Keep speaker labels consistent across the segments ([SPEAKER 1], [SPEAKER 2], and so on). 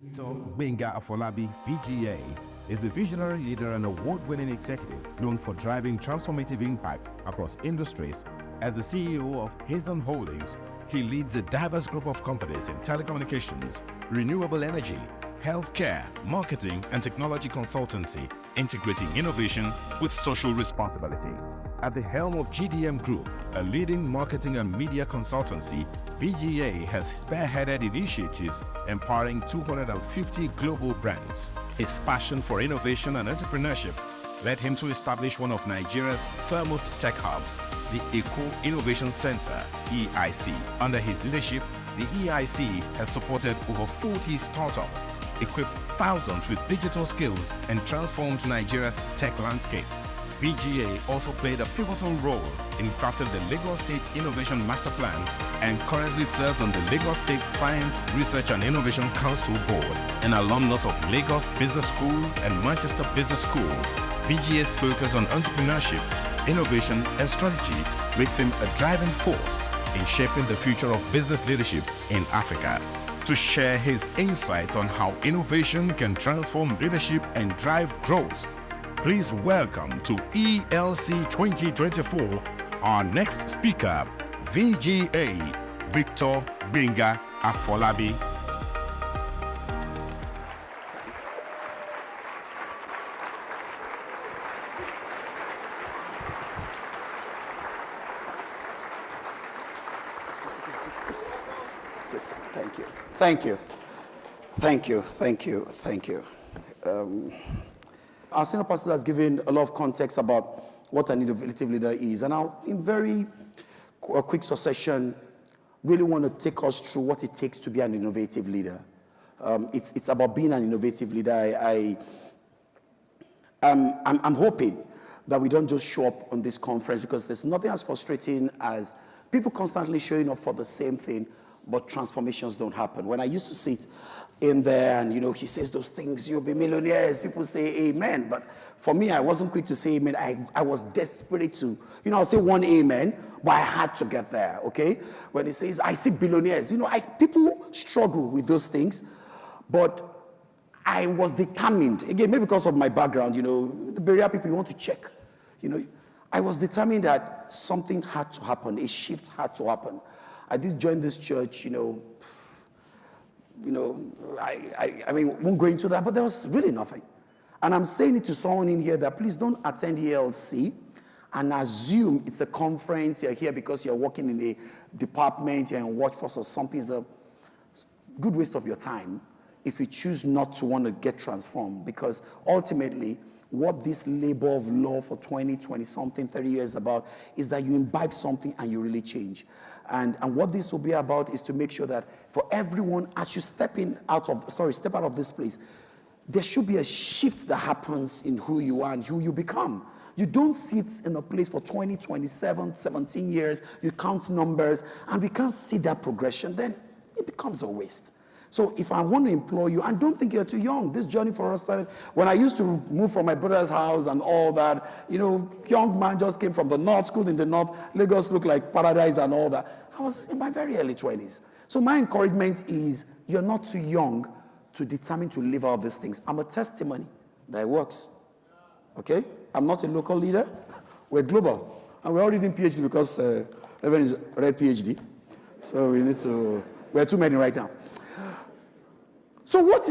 [SPEAKER 1] Victor Gbenga Afolabi, VGA, is a visionary leader and award-winning executive known for driving transformative impact across industries. As the CEO of Hazen Holdings, he leads a diverse group of companies in telecommunications, renewable energy, healthcare, marketing, and technology consultancy, integrating innovation with social responsibility. At the helm of GDM Group, a leading marketing and media consultancy, VGA has spearheaded initiatives empowering 250 global brands. His passion for innovation and entrepreneurship led him to establish one of Nigeria's foremost tech hubs, the Eco Innovation Center, EIC. Under his leadership, the EIC has supported over 40 startups, equipped thousands with digital skills, and transformed Nigeria's tech landscape. VGA also played a pivotal role in crafting the Lagos State Innovation Master Plan and currently serves on the Lagos State Science, Research and Innovation Council Board. An alumnus of Lagos Business School and Manchester Business School, VGA's focus on entrepreneurship, innovation and strategy makes him a driving force in shaping the future of business leadership in Africa. To share his insights on how innovation can transform leadership and drive growth, please welcome to ELC 2024 our next speaker, VGA, Victor Gbenga Afolabi.
[SPEAKER 2] Thank you. Thank you. Thank you. Thank you. Thank you. Our senior pastor has given a lot of context about what an innovative leader is. And I'll, in very quick succession, really want to take us through what it takes to be an innovative leader. It's about being an innovative leader. I'm hoping that we don't just show up on this conference, because there's nothing as frustrating as people constantly showing up for the same thing, but transformations don't happen. When I used to sit in there and, he says those things, you'll be millionaires, people say amen. But for me, I wasn't quick to say amen. I was desperate to, I'll say one amen, but I had to get there, okay? When he says, I see billionaires, people struggle with those things, but I was determined, again, maybe because of my background, the Berea people, you want to check, I was determined that something had to happen, a shift had to happen. I did join this church, I won't go into that, but there was really nothing. And I'm saying it to someone in here that please don't attend ELC and assume it's a conference, you're here because you're working in a department, you're in workforce or something. It's a good waste of your time if you choose not to want to get transformed, because ultimately what this labor of love for 20 something, 30 years about is that you imbibe something and you really change. And what this will be about is to make sure that for everyone, as you step out of this place, there should be a shift that happens in who you are and who you become. You don't sit in a place for 20, 27, 17 years, you count numbers, and we can't see that progression, then it becomes a waste. So if I want to implore you, and don't think you're too young, this journey for us started when I used to move from my brother's house and all that. Young man just came from the north, school in the north, Lagos looked like paradise and all that. I was in my very early 20s. So my encouragement is, you're not too young to determine to live out these things. I'm a testimony that it works. Okay? I'm not a local leader. We're global. And we're all reading PhD because everyone is read PhD. So we're too many right now. So what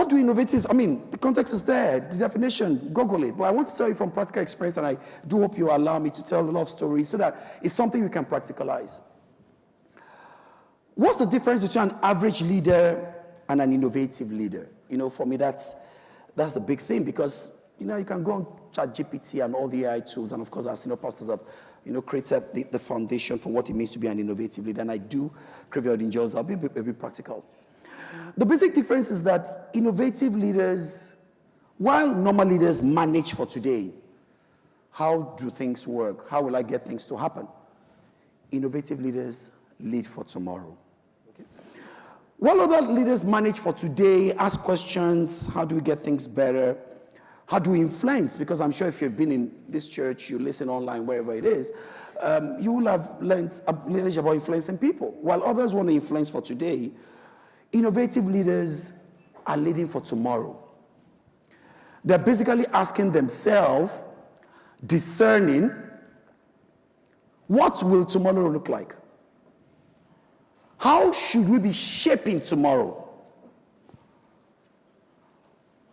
[SPEAKER 2] do innovatives, the context is there, the definition, Google it. But I want to tell you from practical experience, and I do hope you allow me to tell a lot of stories so that it's something we can practicalize. What's the difference between an average leader and an innovative leader? For me, that's the big thing, because, you can go on ChatGPT and all the AI tools, and of course, our senior pastors have, created the foundation for what it means to be an innovative leader, and I do crave your indulgence. I'll be a bit practical. The basic difference is that innovative leaders, while normal leaders manage for today, how do things work? How will I get things to happen? Innovative leaders lead for tomorrow. Okay? While other leaders manage for today, ask questions, how do we get things better? How do we influence? Because I'm sure if you've been in this church, you listen online, wherever it is, you will have learned about influencing people. While others want to influence for today, innovative leaders are leading for tomorrow. They're basically asking themselves, discerning, what will tomorrow look like? How should we be shaping tomorrow?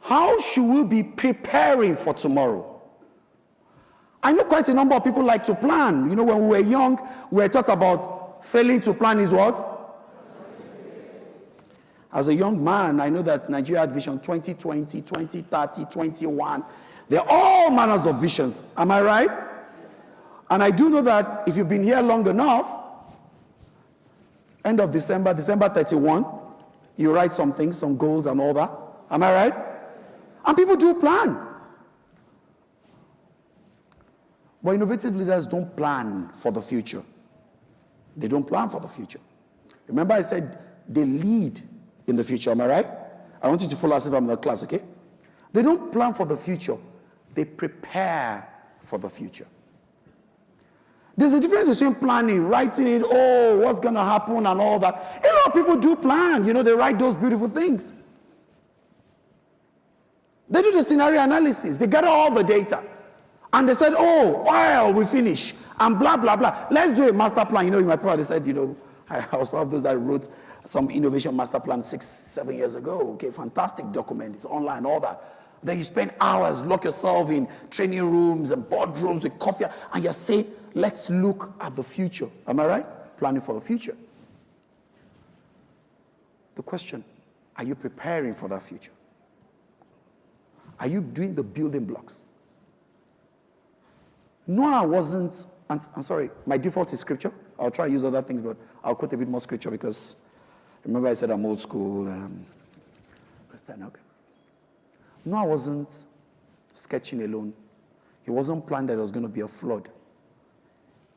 [SPEAKER 2] How should we be preparing for tomorrow? I know quite a number of people like to plan. You know, when we were young, we were taught about failing to plan is what? As a young man, I know that Nigeria had vision 2020, 2030, 21. They're all manners of visions. Am I right? And I do know that if you've been here long enough, end of December 31, you write some things, some goals and all that. Am I right? And people do plan. But innovative leaders don't plan for the future. They don't plan for the future. Remember I said they lead in the future, am I right? I want you to follow as if I'm in the class, okay? They don't plan for the future. They prepare for the future. There's a difference between planning, writing it, oh, what's going to happen and all that. A lot of people do plan. You know, they write those beautiful things. They do the scenario analysis. They gather all the data. And they said, oh, oil, we finish. And blah, blah, blah. Let's do a master plan. You know, in my part, they said, you know, I was part of those that wrote some innovation master plan 6-7 years ago. Okay, fantastic document. It's online, all that. Then you spend hours, lock yourself in training rooms and boardrooms with coffee, and you're saying, let's look at the future. Am I right? Planning for the future. The question, are you preparing for that future? Are you doing the building blocks? Noah wasn't, I'm sorry, my default is scripture. I'll try to use other things, but I'll quote a bit more scripture because remember I said I'm old school. Christian, okay. Noah wasn't sketching alone. He wasn't planning that there was going to be a flood.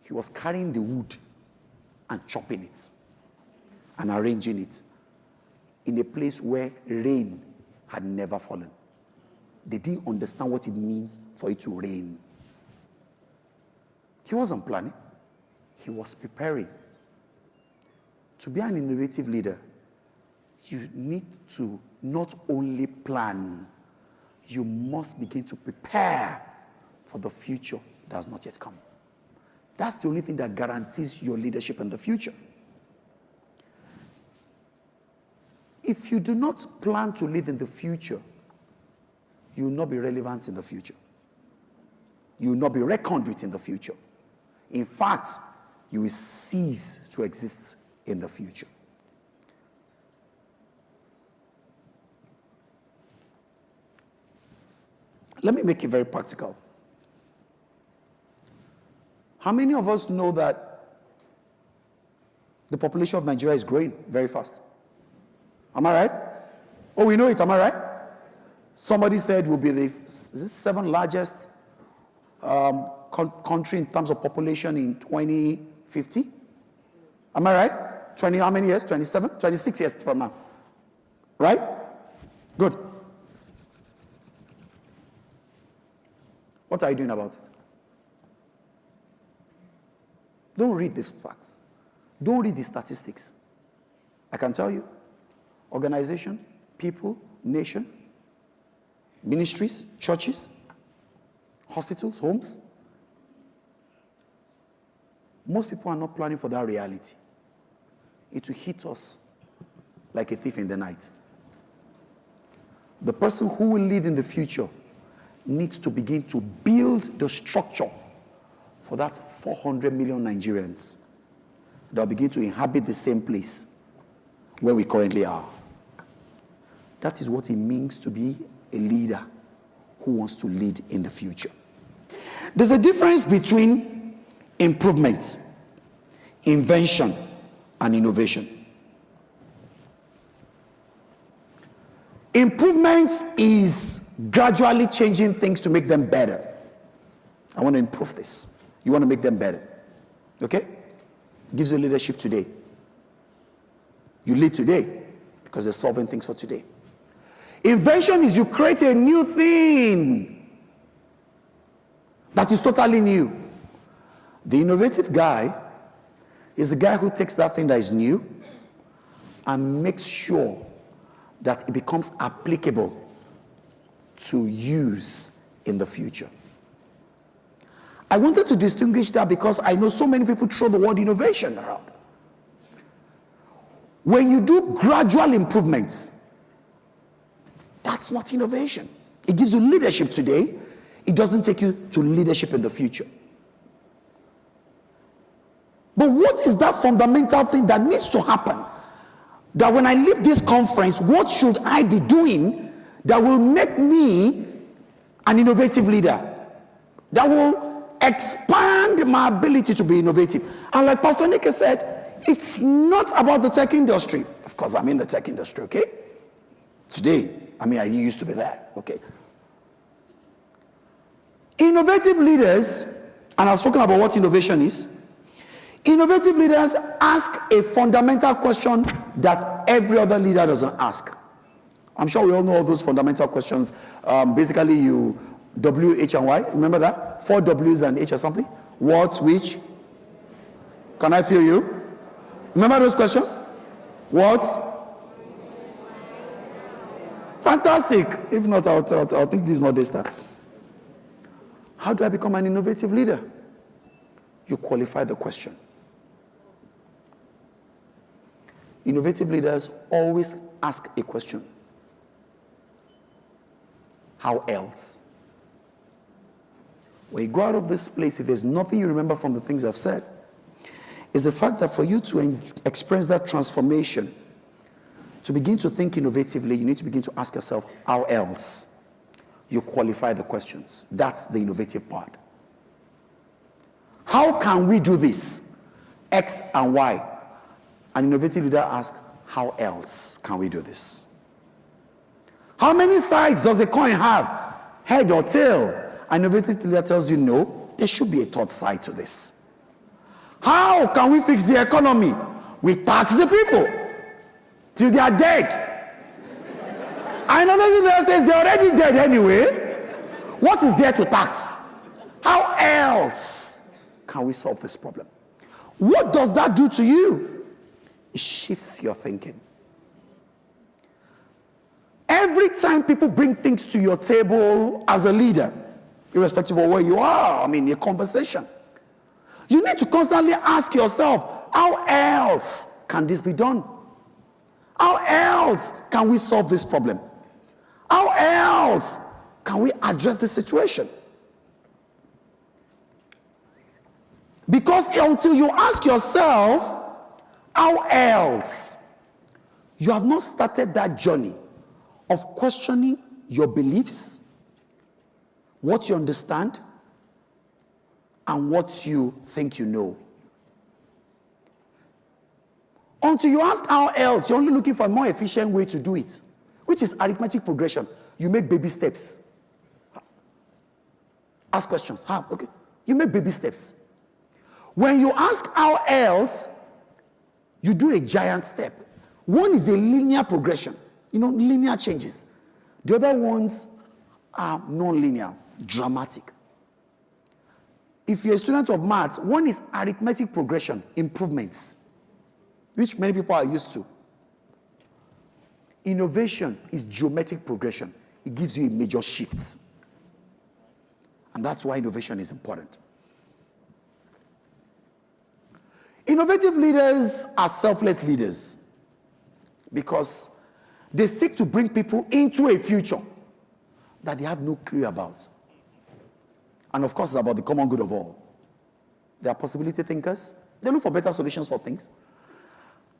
[SPEAKER 2] He was carrying the wood and chopping it and arranging it in a place where rain had never fallen. They didn't understand what it means for it to rain. He wasn't planning. He was preparing. To be an innovative leader, you need to not only plan, you must begin to prepare for the future that has not yet come. That's the only thing that guarantees your leadership in the future. If you do not plan to lead in the future, you will not be relevant in the future. You will not be reckoned with in the future. In fact, you will cease to exist in the future. Let me make it very practical. How many of us know that the population of Nigeria is growing very fast? Am I right? Oh, we know it, am I right? Somebody said we'll be the seventh largest country in terms of population in 2050. Am I right? 20, how many years? 27? 26 years from now. Right? Good. What are you doing about it? Don't read these facts. Don't read the statistics. I can tell you, organization, people, nation, ministries, churches, hospitals, homes. Most people are not planning for that reality. It will hit us like a thief in the night. The person who will lead in the future needs to begin to build the structure for that 400 million Nigerians that will begin to inhabit the same place where we currently are. That is what it means to be a leader who wants to lead in the future. There's a difference between improvement, invention, and innovation. Improvement is gradually changing things to make them better. I want to improve this. You want to make them better. Okay? Gives you leadership today. You lead today because they're solving things for today. Invention is you create a new thing that is totally new. The innovative guy is the guy who takes that thing that is new and makes sure that it becomes applicable to use in the future. I wanted to distinguish that because I know so many people throw the word innovation around. When you do gradual improvements, that's not innovation. It gives you leadership today. It doesn't take you to leadership in the future. But what is that fundamental thing that needs to happen? That when I leave this conference, what should I be doing that will make me an innovative leader? That will expand my ability to be innovative. And like Pastor Nick said, it's not about the tech industry. Of course, I'm in the tech industry, okay? Today, I used to be there, okay? Innovative leaders, and I've spoken about what innovation is. Innovative leaders ask a fundamental question that every other leader doesn't ask. I'm sure we all know all those fundamental questions. Basically, you W, H, and Y. Remember that? 4 W's and H or something? What, which? Can I feel you? Remember those questions? What? Fantastic. If not, I'll think this is not this time. How do I become an innovative leader? You qualify the question. Innovative leaders always ask a question. How else? When you go out of this place, if there's nothing you remember from the things I've said, is the fact that for you to experience that transformation, to begin to think innovatively, you need to begin to ask yourself, how else? You qualify the questions. That's the innovative part. How can we do this? X and Y. An innovative leader asks, how else can we do this? How many sides does a coin have? Head or tail? An innovative leader tells you, no, there should be a third side to this. How can we fix the economy? We tax the people till they are dead. Another leader says they're already dead anyway. What is there to tax? How else can we solve this problem? What does that do to you? It shifts your thinking. Every time people bring things to your table as a leader, irrespective of where you are, a conversation, you need to constantly ask yourself, how else can this be done? How else can we solve this problem? How else can we address this situation? Because until you ask yourself, how else, you have not started that journey of questioning your beliefs, what you understand, and what you think you know. Until you ask how else, you're only looking for a more efficient way to do it, which is arithmetic progression. You make baby steps. Ask questions. How? Okay. You make baby steps. When you ask how else, you do a giant step. One is a linear progression, linear changes. The other ones are non-linear, dramatic. If you're a student of maths, one is arithmetic progression, improvements, which many people are used to. Innovation is geometric progression. It gives you a major shift. And that's why innovation is important. Innovative leaders are selfless leaders because they seek to bring people into a future that they have no clue about. And of course, it's about the common good of all. They are possibility thinkers. They look for better solutions for things.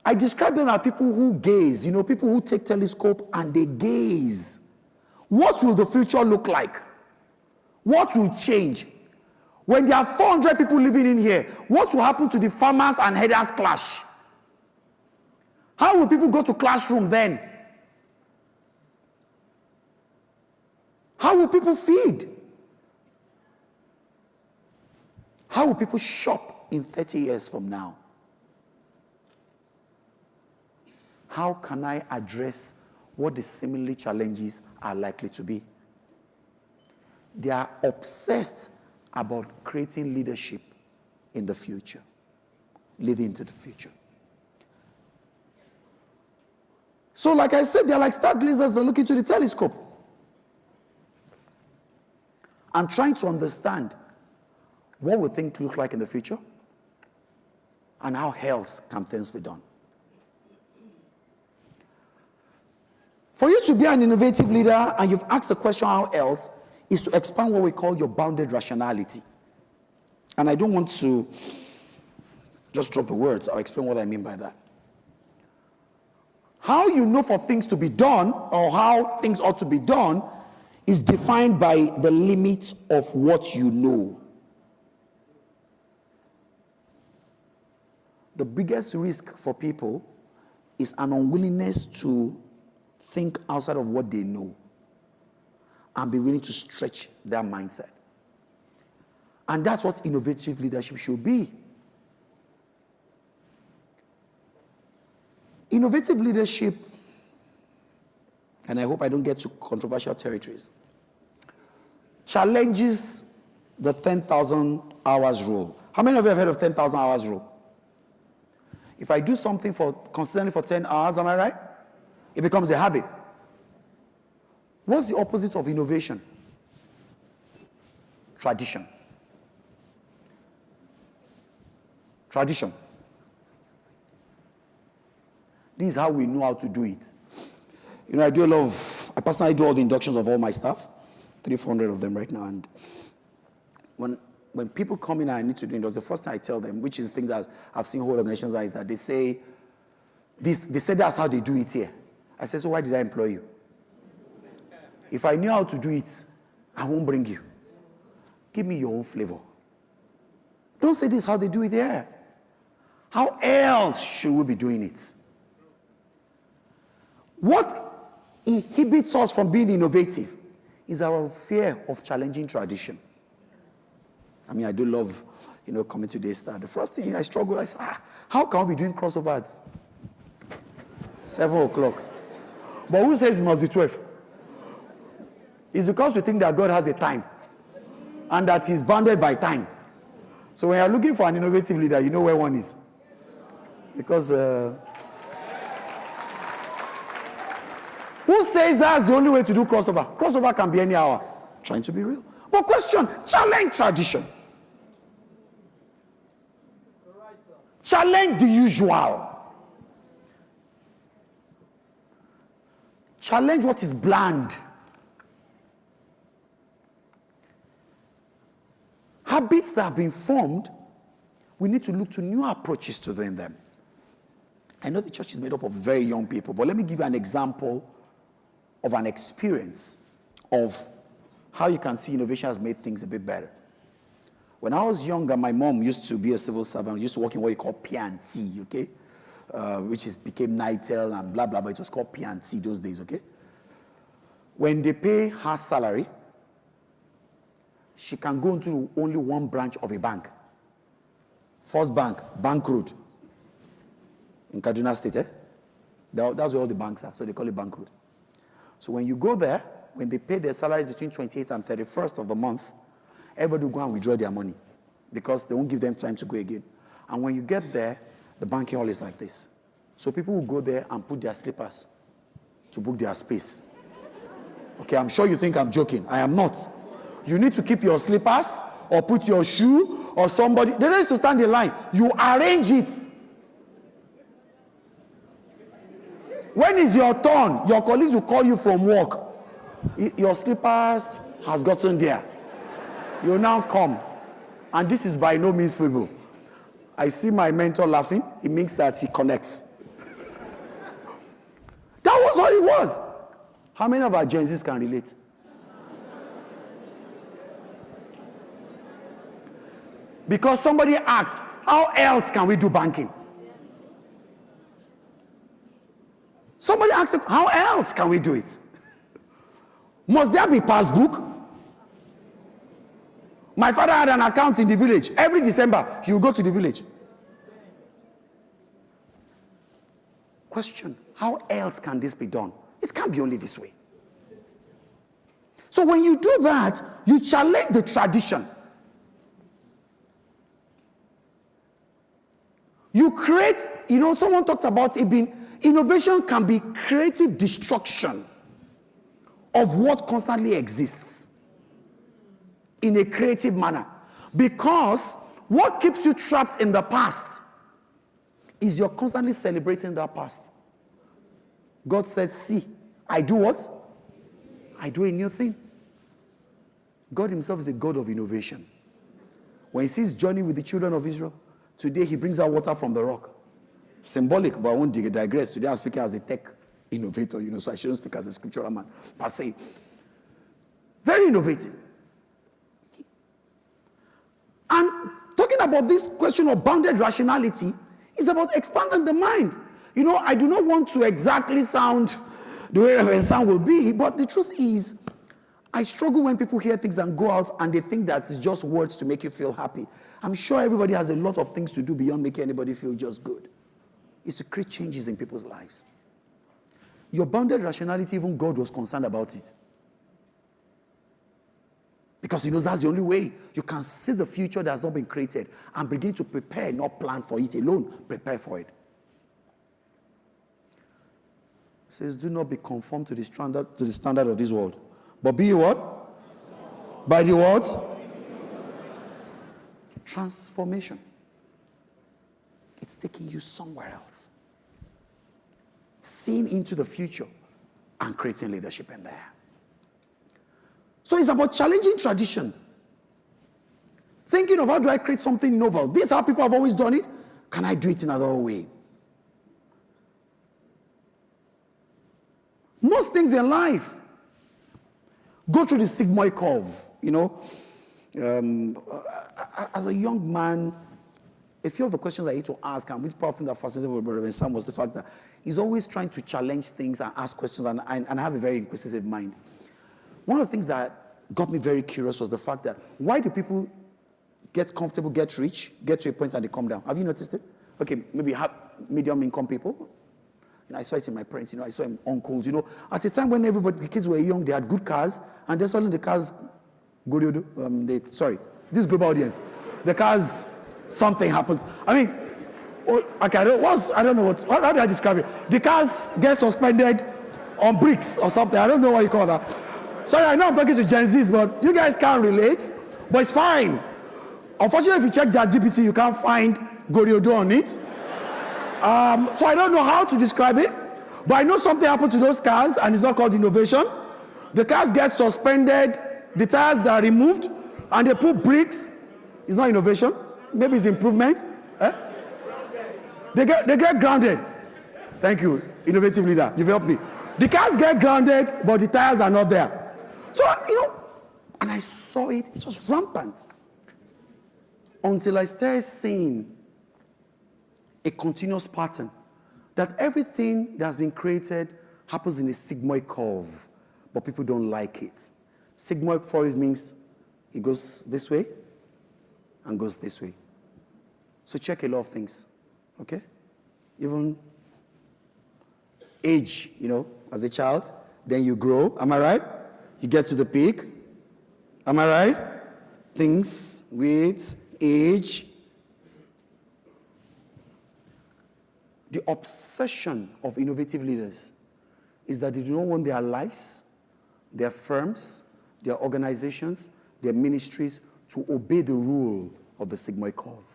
[SPEAKER 2] I describe them as people who gaze, people who take telescope and they gaze. What will the future look like? What will change? When there are 400 people living in here, what will happen to the farmers and herders clash? How will people go to classroom then? How will people feed? How will people shop in 30 years from now? How can I address what the seemingly challenges are likely to be? They are obsessed about creating leadership in the future, leading into the future. So like I said, they're like stargazers that look into the telescope and trying to understand what we think look like in the future and how else can things be done. For you to be an innovative leader and you've asked the question how else, is to expand what we call your bounded rationality. And I don't want to just drop the words. I'll explain what I mean by that. How you know for things to be done or how things ought to be done is defined by the limits of what you know. The biggest risk for people is an unwillingness to think outside of what they know and be willing to stretch their mindset. And that's what innovative leadership should be. Innovative leadership, and I hope I don't get to controversial territories, challenges the 10,000 hours rule. How many of you have heard of 10,000 hours rule? If I do something consistently for 10 hours, am I right? It becomes a habit. What's the opposite of innovation? Tradition. Tradition. This is how we know how to do it. You know, I personally do all the inductions of all my staff, 300 of them right now. And when people come in and I need to do induction, the first thing I tell them, which is things that I've seen whole organizations, is that they say that's how they do it here. I say, so why did I employ you? If I knew how to do it, I won't bring you. Give me your own flavor. Don't say this is how they do it there. How else should we be doing it? What inhibits us from being innovative is our fear of challenging tradition. I mean, I do love, coming to Daystar. The first thing I struggle, I say, how can we be doing crossover at 7 o'clock? But who says it must be 12? It's because we think that God has a time and that he's bounded by time. So when you're looking for an innovative leader, you know where one is. Because who says that's the only way to do crossover? Crossover can be any hour. Trying to be real. But question, challenge tradition. Challenge the usual. Challenge what is bland. Habits that have been formed, we need to look to new approaches to doing them. I know the church is made up of very young people, but let me give you an example of an experience of how you can see innovation has made things a bit better. When I was younger, my mom used to be a civil servant, used to work in what you call P&T, okay? Became NITEL and blah, blah, blah. It was called P&T those days, okay? When they pay her salary, she can go into only one branch of a bank. First Bank, Bank Road. In Kaduna State, eh? That's where all the banks are, so they call it Bank Road. So when you go there, when they pay their salaries between 28th and 31st of the month, everybody will go and withdraw their money because they won't give them time to go again. And when you get there, the banking hall is like this. So people will go there and put their slippers to book their space. Okay, I'm sure you think I'm joking. I am not. You need to keep your slippers or put your shoe or somebody. They don't need to stand in line. You arrange it. When is your turn? Your colleagues will call you from work. Your slippers has gotten there. You now come. And this is by no means feeble. I see my mentor laughing. It means that he connects. That was what it was. How many of our Gen Zs can relate? Because somebody asks, how else can we do banking? Somebody asks, how else can we do it? Must there be passbook? My father had an account in the village. Every December, he would go to the village. Question, how else can this be done? It can't be only this way. So when you do that, you challenge the tradition. You create, someone talked about it being Innovation can be creative destruction of what constantly exists in a creative manner. Because what keeps you trapped in the past is you're constantly celebrating that past. God said, see, I do what? I do a new thing. God himself is a God of innovation. When he sees journey with the children of Israel, today he brings out water from the rock. Symbolic, but I won't digress. Today I'm speaking as a tech innovator, so I shouldn't speak as a scriptural man, per se. Very innovative. And talking about this question of bounded rationality is about expanding the mind. I do not want to exactly sound the way Reverend Sam will be, but the truth is, I struggle when people hear things and go out and they think that it's just words to make you feel happy. I'm sure everybody has a lot of things to do beyond making anybody feel just good. It's to create changes in people's lives. Your bounded rationality, even God was concerned about it. Because he knows that's the only way you can see the future that has not been created and begin to prepare, not plan for it alone, prepare for it. It says, do not be conformed to the standard of this world. But be what? By the what? Transformation. It's taking you somewhere else. Seeing into the future and creating leadership in there. So it's about challenging tradition. Thinking of how do I create something novel? This is how people have always done it. Can I do it another way? Most things in life go through the sigmoid curve, As a young man, a few of the questions I need to ask, and which part that fascinated with Reverend Sam was the fact that he's always trying to challenge things and ask questions and have a very inquisitive mind. One of the things that got me very curious was the fact that why do people get comfortable, get rich, get to a point and they come down? Have you noticed it? Okay, maybe have medium income people. I saw it in my parents, I saw it in uncles, At a time when the kids were young, they had good cars, and then suddenly the cars, this global audience, the cars, something happens. I mean, I don't know how do I describe it? The cars get suspended on bricks or something. I don't know what you call that. Sorry, I know I'm talking to Gen Zs, but you guys can't relate, but it's fine. Unfortunately, if you check ChatGPT, you can't find Goriodo on it. So I don't know how to describe it, but I know something happened to those cars, and it's not called innovation. The cars get suspended, the tires are removed, and they put bricks. It's not innovation. Maybe it's improvement. They get grounded. Thank you, innovative leader. You've helped me. The cars get grounded, but the tires are not there. So, and I saw it. It was rampant. Until I started seeing a continuous pattern that everything that has been created happens in a sigmoid curve, but people don't like it. Sigmoid curve means it goes this way and goes this way. So check a lot of things, okay? Even age, as a child, then you grow, am I right? You get to the peak, am I right? Things, weight, age. The obsession of innovative leaders is that they do not want their lives, their firms, their organizations, their ministries to obey the rule of the sigmoid curve,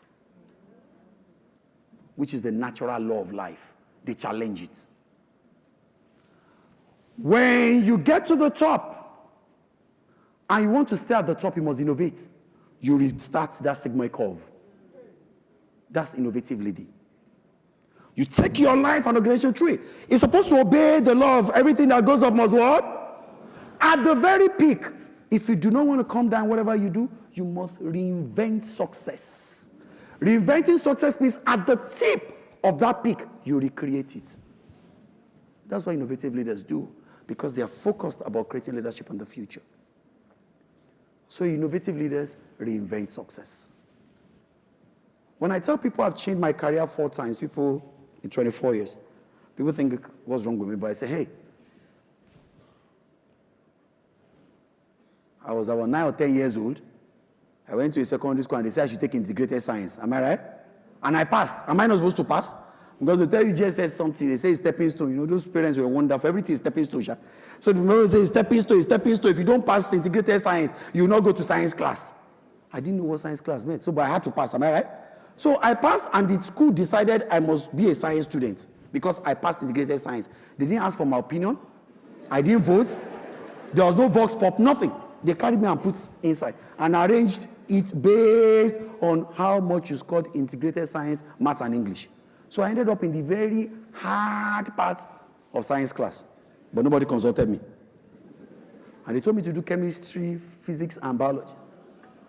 [SPEAKER 2] which is the natural law of life. They challenge it. When you get to the top and you want to stay at the top, you must innovate. You restart that sigmoid curve. That's innovative leading. You take your life and organization through it. It's supposed to obey the law of everything that goes up must what? At the very peak. If you do not want to come down, whatever you do, you must reinvent success. Reinventing success means at the tip of that peak, you recreate it. That's what innovative leaders do, because they are focused about creating leadership in the future. So innovative leaders reinvent success. When I tell people I've changed my career 4 times, people in 24 years, people think, what's wrong with me? But I say, hey, I was about 9 or 10 years old. I went to a secondary school and they said I should take integrated science. Am I right? And I passed. Am I not supposed to pass? Because they tell you just said something, they say it's stepping stone. You know, those parents were wonderful. Everything is stepping stone. So the moment they say stepping stone, stepping stone. If you don't pass integrated science, you will not go to science class. I didn't know what science class meant, so but I had to pass. Am I right? So I passed, and the school decided I must be a science student because I passed integrated science. They didn't ask for my opinion. I didn't vote. There was no vox pop, nothing. They carried me and put inside and arranged it based on how much you scored integrated science, maths, and English. So I ended up in the very hard part of science class, but nobody consulted me. And they told me to do chemistry, physics, and biology.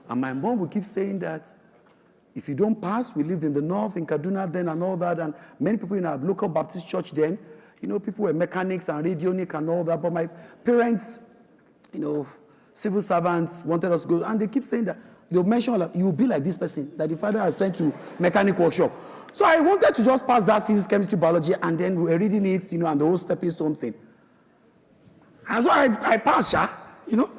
[SPEAKER 2] And my mom would keep saying that if you don't pass, we lived in the north, in Kaduna then and all that, and many people in our local Baptist church then, you know, people were mechanics and radionic and all that, but my parents, you know, civil servants wanted us to go, and they keep saying that, they'll mention, like, you will be like this person that the father has sent to mechanic workshop. So I wanted to just pass that physics, chemistry, biology, and then we were reading it, you know, and the whole stepping stone thing. And so I passed, you know.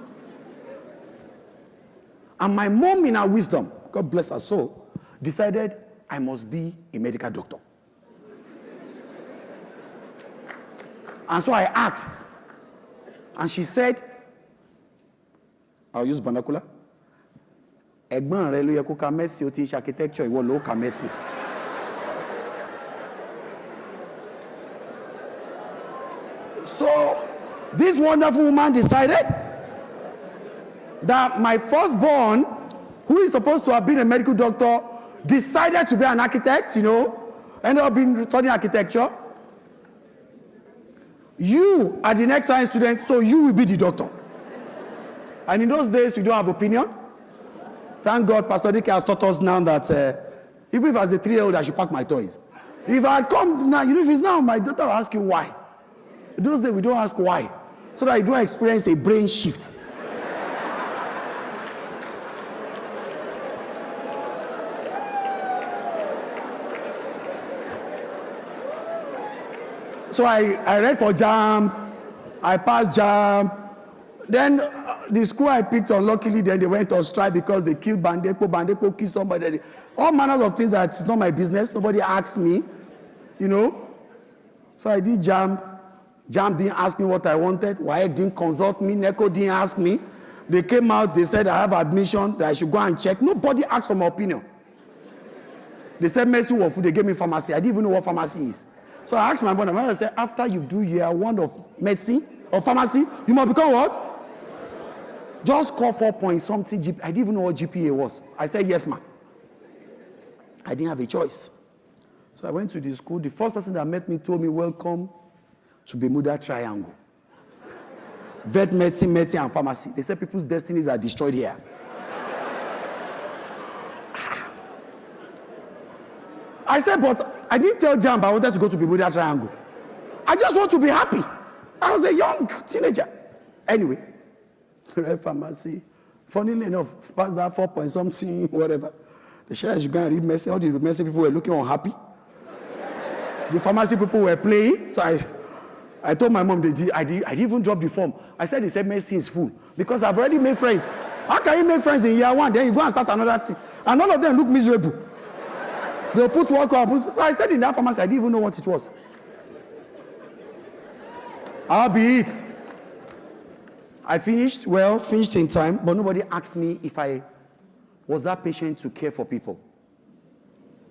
[SPEAKER 2] And my mom, in her wisdom, God bless her soul, decided I must be a medical doctor. And so I asked, and she said, I'll use vernacular. Ẹ̀gbọ́n rẹ ló yẹ kó ka Mercy, ó ti ṣe architecture, ìwọ ló ka Mercy. So this wonderful woman decided that my firstborn, who is supposed to have been a medical doctor, decided to be an architect, you know, ended up being studying architecture. You are the next science student, so you will be the doctor. And in those days, we don't have opinion. Thank God, Pastor Dike has taught us now that even if I was a 3-year-old, I should pack my toys. If I come now, you know, if it's now, my daughter will ask you why. In those days, we don't ask why, so that you don't experience a brain shift. So I read for JAMB, I passed JAMB. Then the school I picked, unluckily, then they went on strike because they killed Bandepo killed somebody. All manners of things that is not my business. Nobody asked me, you know. So I did JAMB. JAMB didn't ask me what I wanted. WAEC didn't consult me. NECO didn't ask me. They came out, they said I have admission, that I should go and check. Nobody asked for my opinion. They said Mercy Wofu, they gave me pharmacy. I didn't even know what pharmacy is. So I asked my mother, I said, after you do year 1 of medicine or pharmacy, you must become what? Just call 4 point something GPA. I didn't even know what GPA was. I said, yes, ma'am. I didn't have a choice. So I went to the school. The first person that met me told me, welcome to Bermuda Triangle. Vet medicine, medicine, and pharmacy. They said people's destinies are destroyed here. I said, but I didn't tell JAMB I wanted to go to Bermuda Triangle. I just want to be happy. I was a young teenager. Anyway, read pharmacy. Funnily enough, past that 4 point something, whatever. The shares you go and read medicine. All the medicine people were looking unhappy. The pharmacy people were playing. So I told my mom, I didn't even drop the form. I said, they said medicine is full. Because I've already made friends. How can you make friends in year 1? Then you go and start another thing. And all of them look miserable. They'll put work up. So I said in that pharmacy, I didn't even know what it was. I'll be it. I finished in time, but nobody asked me if I was that patient to care for people.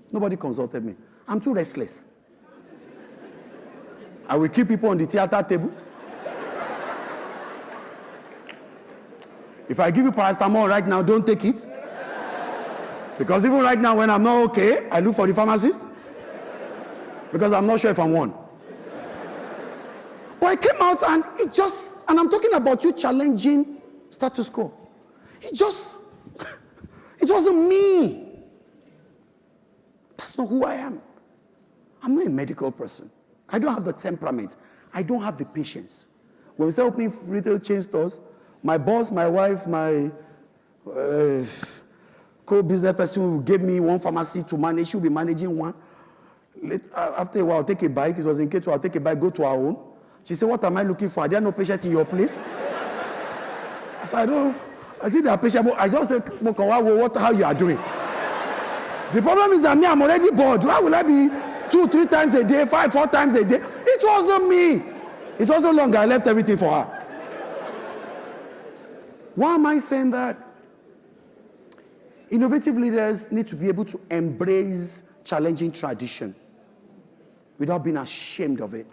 [SPEAKER 2] Nobody consulted me. I'm too restless. I will keep people on the theater table. If I give you paracetamol right now, don't take it. Because even right now, when I'm not okay, I look for the pharmacist. Because I'm not sure if I'm one. But I came out and and I'm talking about you challenging status quo. It wasn't me. That's not who I am. I'm not a medical person. I don't have the temperament. I don't have the patience. When we start opening retail chain stores, my boss, my wife, my co-business person who gave me one pharmacy to manage, she'll be managing one. After a while, I'll take a bike. It was in K2, I'll take a bike, go to our own. She said, what am I looking for? Are there no patients in your place? I said, I think there are patients, but I just said, how you are doing? The problem is that I'm already bored. Why will I be 2, 3 times a day, 5, 4 times a day. It wasn't me. It wasn't long. I left everything for her. Why am I saying that? Innovative leaders need to be able to embrace challenging tradition without being ashamed of it.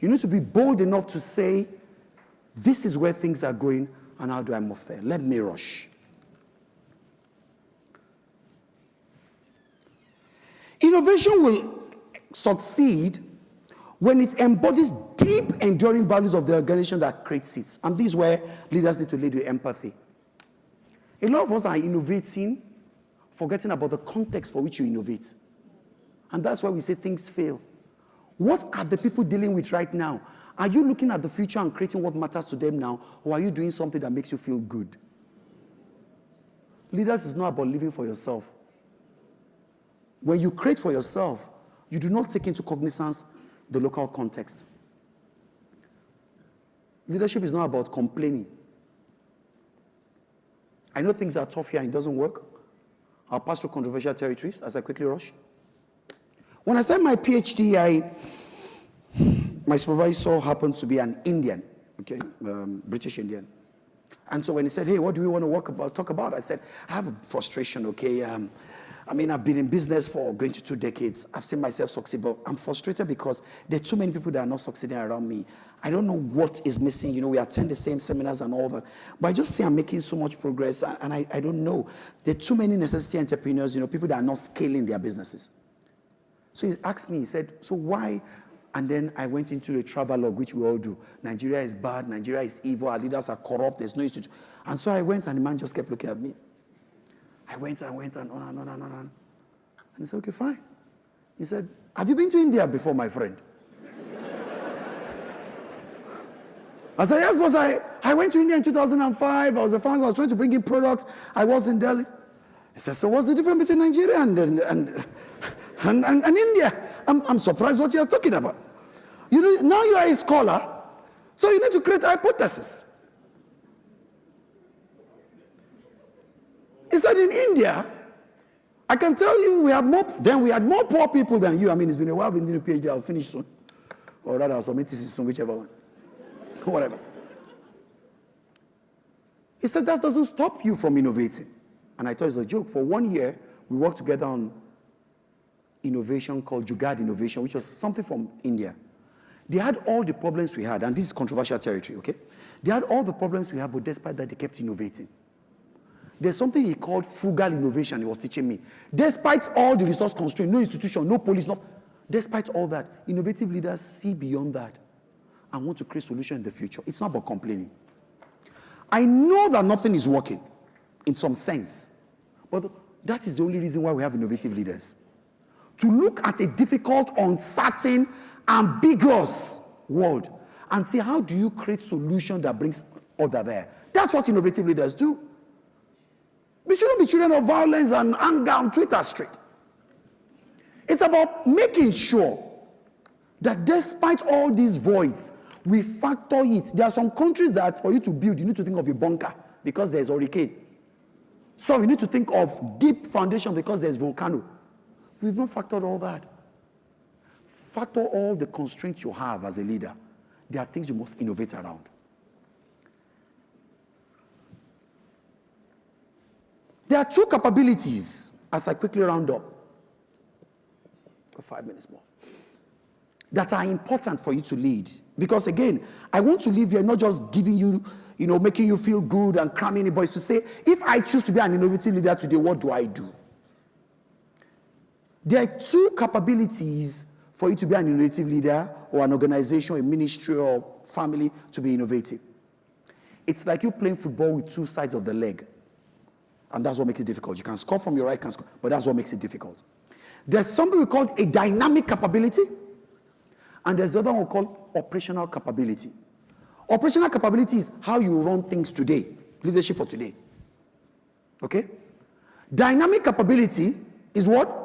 [SPEAKER 2] You need to be bold enough to say, this is where things are going, and how do I move there? Let me rush. Innovation will succeed when it embodies deep, enduring values of the organization that creates it. And this is where leaders need to lead with empathy. A lot of us are innovating, forgetting about the context for which you innovate. And that's why we say things fail. What are the people dealing with right now? Are you looking at the future and creating what matters to them now, or are you doing something that makes you feel good? Leaders is not about living for yourself. When you create for yourself, you do not take into cognizance the local context. Leadership is not about complaining. I know things are tough here and it doesn't work. I'll pass through controversial territories as I quickly rush. When I started my PhD, my supervisor happens to be an Indian, okay, British Indian. And so when he said, hey, what do we want to talk about? I said, I have a frustration, okay. I've been in business for going to 2 decades. I've seen myself succeed, but I'm frustrated because there are too many people that are not succeeding around me. I don't know what is missing. You know, we attend the same seminars and all that. But I just see I'm making so much progress, and I don't know. There are too many necessity entrepreneurs, you know, people that are not scaling their businesses. So he asked me, he said, so why? And then I went into the travelogue, which we all do. Nigeria is bad. Nigeria is evil. Our leaders are corrupt. There's no institute. And so I went, and the man just kept looking at me. I went and on and on and on. And he said, okay, fine. He said, have you been to India before, my friend? I said, yes, boss. I went to India in 2005. I was a fan. I was trying to bring in products. I was in Delhi. He said, so what's the difference between Nigeria and India? I'm surprised what you're talking about. You know, now you are a scholar, so you need to create a hypothesis. He said, in India, I can tell you we had more poor people than you. I mean, it's been a while, I've been doing a PhD, I'll finish soon. Or rather, I'll submit thesis soon, whichever one. Whatever. He said, that doesn't stop you from innovating. And I thought it was a joke. For 1 year, we worked together on innovation called Jugaad Innovation, which was something from India. They had all the problems we had, and this is controversial territory, okay? They had all the problems we had, but despite that, they kept innovating. There's something he called frugal innovation he was teaching me. Despite all the resource constraints, no institution, no police, despite all that, innovative leaders see beyond that and want to create solutions in the future. It's not about complaining. I know that nothing is working in some sense, but that is the only reason why we have innovative leaders. To look at a difficult, uncertain, ambiguous world and see how do you create solution that brings order there. That's what innovative leaders do. We shouldn't be children of violence and anger on Twitter Street. It's about making sure that despite all these voids, we factor it. There are some countries that for you to build, you need to think of a bunker because there's hurricane. So you need to think of deep foundation because there's volcano. We've not factored all that. Factor all the constraints you have as a leader. There are things you must innovate around. There are 2 capabilities, as I quickly round up. Got 5 minutes more. That are important for you to lead. Because again, I want to leave here not just giving you, making you feel good and cramming it, but it's to say, if I choose to be an innovative leader today, what do I do? There are 2 capabilities for you to be an innovative leader or an organization, a ministry or family to be innovative. It's like you playing football with 2 sides of the leg. And that's what makes it difficult. You can score from your right, but that's what makes it difficult. There's something we call a dynamic capability, and there's the other one we call operational capability. Operational capability is how you run things today, leadership for today. Okay? Dynamic capability is what?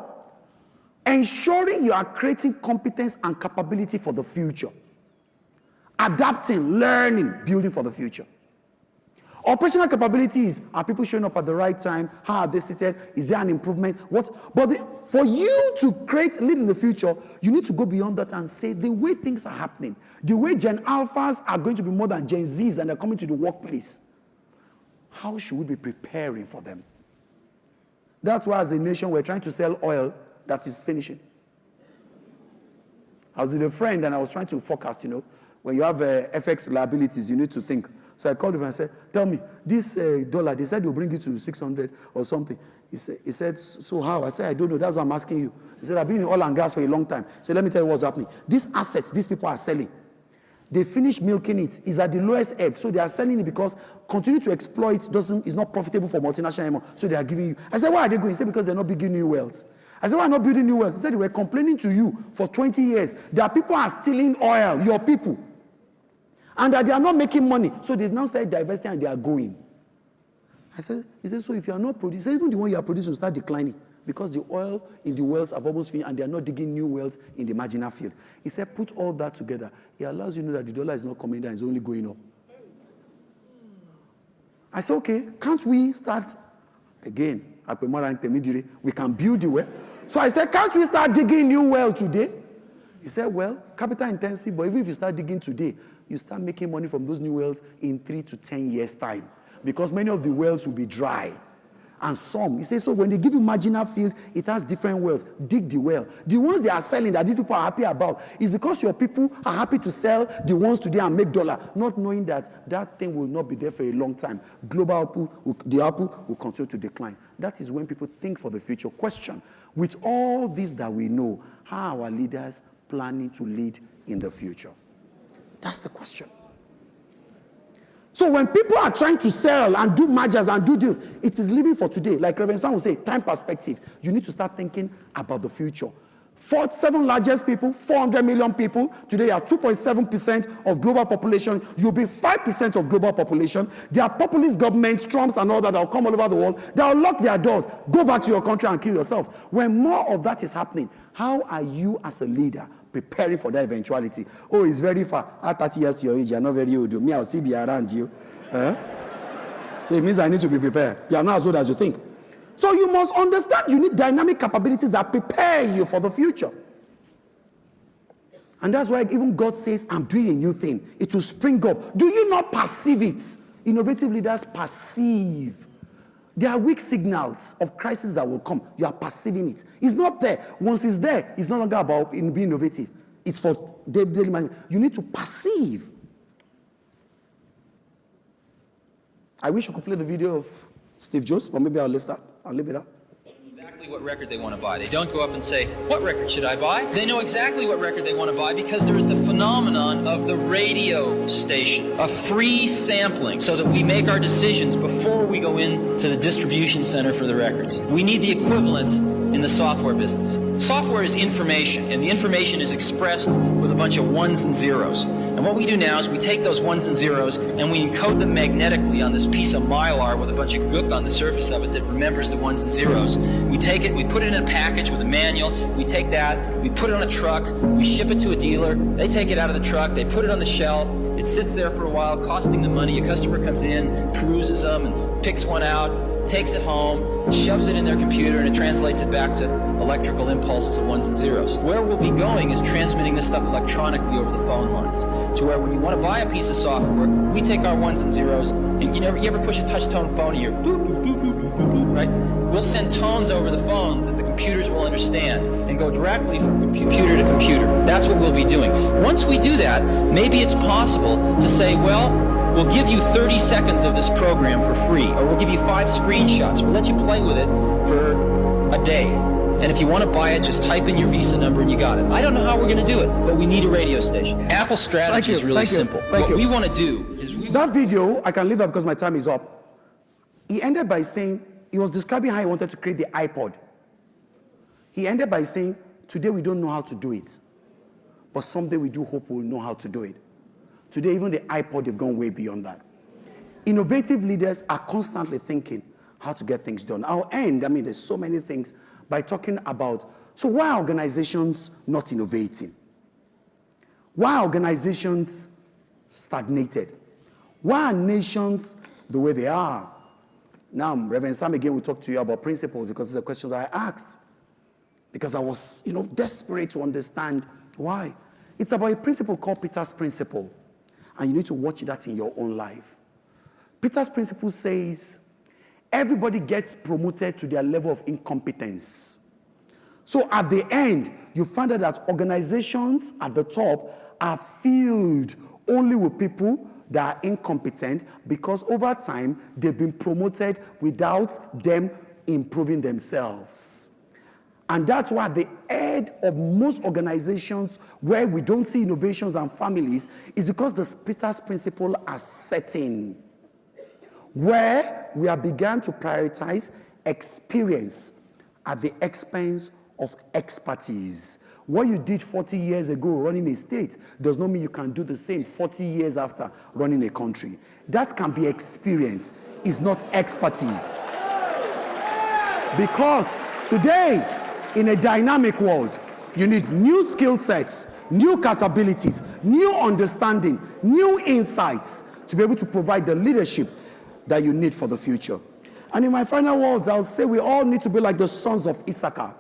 [SPEAKER 2] Ensuring you are creating competence and capability for the future. Adapting, learning, building for the future. Operational capabilities, are people showing up at the right time? How are they seated? Is there an improvement? What? But for you to lead in the future, you need to go beyond that and say the way things are happening, the way Gen Alphas are going to be more than Gen Zs and they're coming to the workplace. How should we be preparing for them? That's why as a nation, we're trying to sell oil that is finishing. I was with a friend and I was trying to forecast, when you have FX liabilities, you need to think. So I called him and I said, tell me, this dollar, they said they'll bring it to 600 or something. He said, so how? I said, I don't know. That's what I'm asking you. He said, I've been in oil and gas for a long time. He said, let me tell you what's happening. These assets, these people are selling. They finish milking it. It's at the lowest ebb. So they are selling it because continue to exploit is not profitable for multinational anymore. So they are giving you. I said, why are they going? He said, because they're not building new wells. I said, why not building new wells? He said, they were complaining to you for 20 years. Their people are stealing oil, your people. And that they are not making money. So they've now started divesting and they are going. He said, so if you are not producing, even the one you are producing will start declining because the oil in the wells have almost finished and they are not digging new wells in the marginal field. He said, put all that together. It allows you to know that the dollar is not coming down, it's only going up. I said, okay, can't we start again? We can build the well. So I said, can't we start digging new well today? He said, well, capital intensive, but even if you start digging today, you start making money from those new wells in 3 to 10 years' time. Because many of the wells will be dry. And some, he says, so when they give you marginal field, it has different wells. Dig the well. The ones they are selling that these people are happy about is because your people are happy to sell the ones today and make dollar, not knowing that that thing will not be there for a long time. Global output, the output will continue to decline. That is when people think for the future. Question, with all this that we know, how are our leaders planning to lead in the future? That's the question. So when people are trying to sell and do mergers and do deals, it is living for today. Like Reverend Sam will say, time perspective. You need to start thinking about the future. 7 largest people, 400 million people. Today you are 2.7% of global population. You'll be 5% of global population. There are populist governments, Trumps and all that will come all over the world. They will lock their doors. Go back to your country and kill yourselves. When more of that is happening, how are you as a leader preparing for that eventuality? Oh, it's very far. At 30 years to your age, you're not very old. Me, I'll still be around you. So it means I need to be prepared. You're not as old as you think. So you must understand you need dynamic capabilities that prepare you for the future. And that's why even God says, I'm doing a new thing. It will spring up. Do you not perceive it? Innovative leaders perceive. There are weak signals of crisis that will come. You are perceiving it. It's not there. Once it's there, it's no longer about being innovative. It's for daily management. You need to perceive. I wish I could play the video of Steve Jobs, but maybe I'll leave that. I'll leave it up.
[SPEAKER 3] Exactly what record they want to buy. They don't go up and say, what record should I buy? They know exactly what record they want to buy because there is the phenomenon of the radio station, a free sampling, so that we make our decisions before we go into the distribution center for the records. We need the equivalent in the software business. Software is information, and the information is expressed with a bunch of ones and zeros. And what we do now is we take those ones and zeros and we encode them magnetically on this piece of mylar with a bunch of gook on the surface of it that remembers the ones and zeros. We take it, we put it in a package with a manual, we take that, we put it on a truck, we ship it to a dealer, they take it out of the truck, they put it on the shelf, it sits there for a while costing them money. A customer comes in, peruses them and picks one out, takes it home, shoves it in their computer, and it translates it back to electrical impulses of ones and zeros. Where we'll be going is transmitting this stuff electronically over the phone lines, to where when you want to buy a piece of software, we take our ones and zeros, and you ever push a touch-tone phone and you're boop, boop, boop, boop, boop, boop, boop, right? We'll send tones over the phone that the computers will understand and go directly from computer to computer. That's what we'll be doing. Once we do that, maybe it's possible to say, well, we'll give you 30 seconds of this program for free, or we'll give you 5 screenshots. We'll let you play with it for a day. And if you want to buy it, just type in your Visa number and you got it. I don't know how we're going to do it, but we need a radio station. Apple's strategy is really simple. What we want to do is...
[SPEAKER 2] That video, I can leave that because my time is up. He ended by saying, he was describing how he wanted to create the iPod. He ended by saying, today we don't know how to do it, but someday we do hope we'll know how to do it. Today, even the iPod, they've gone way beyond that. Innovative leaders are constantly thinking how to get things done. I'll end, there's so many things, by talking about, so why are organizations not innovating? Why are organizations stagnated? Why are nations the way they are. Now, Reverend Sam again will talk to you about principles because it's the questions I asked. Because I was, desperate to understand why. It's about a principle called Peter's Principle. And you need to watch that in your own life. Peter's Principle says, everybody gets promoted to their level of incompetence. So at the end, you find out that organizations at the top are filled only with people that are incompetent because over time, they've been promoted without them improving themselves. And that's why the head of most organizations where we don't see innovations and families is because the Peter's Principle are setting, where we have begun to prioritize experience at the expense of expertise. What you did 40 years ago running a state does not mean you can do the same 40 years after running a country. That can be experience, is not expertise. Because today, in a dynamic world, you need new skill sets, new capabilities, new understanding, new insights to be able to provide the leadership that you need for the future. And in my final words, I'll say we all need to be like the sons of Issachar.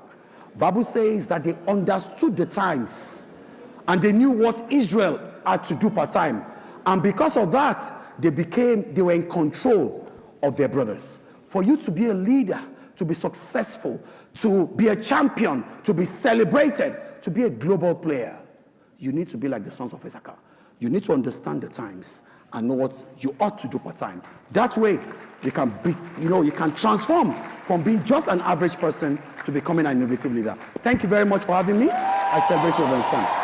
[SPEAKER 2] Bible says that they understood the times and they knew what Israel had to do per time. And because of that, they were in control of their brothers. For you to be a leader, to be successful, to be a champion, to be celebrated, to be a global player, you need to be like the sons of Issachar. You need to understand the times and know what you ought to do per time. That way, you can be, you can transform from being just an average person to becoming an innovative leader. Thank you very much for having me. I celebrate you, Reverend Sam.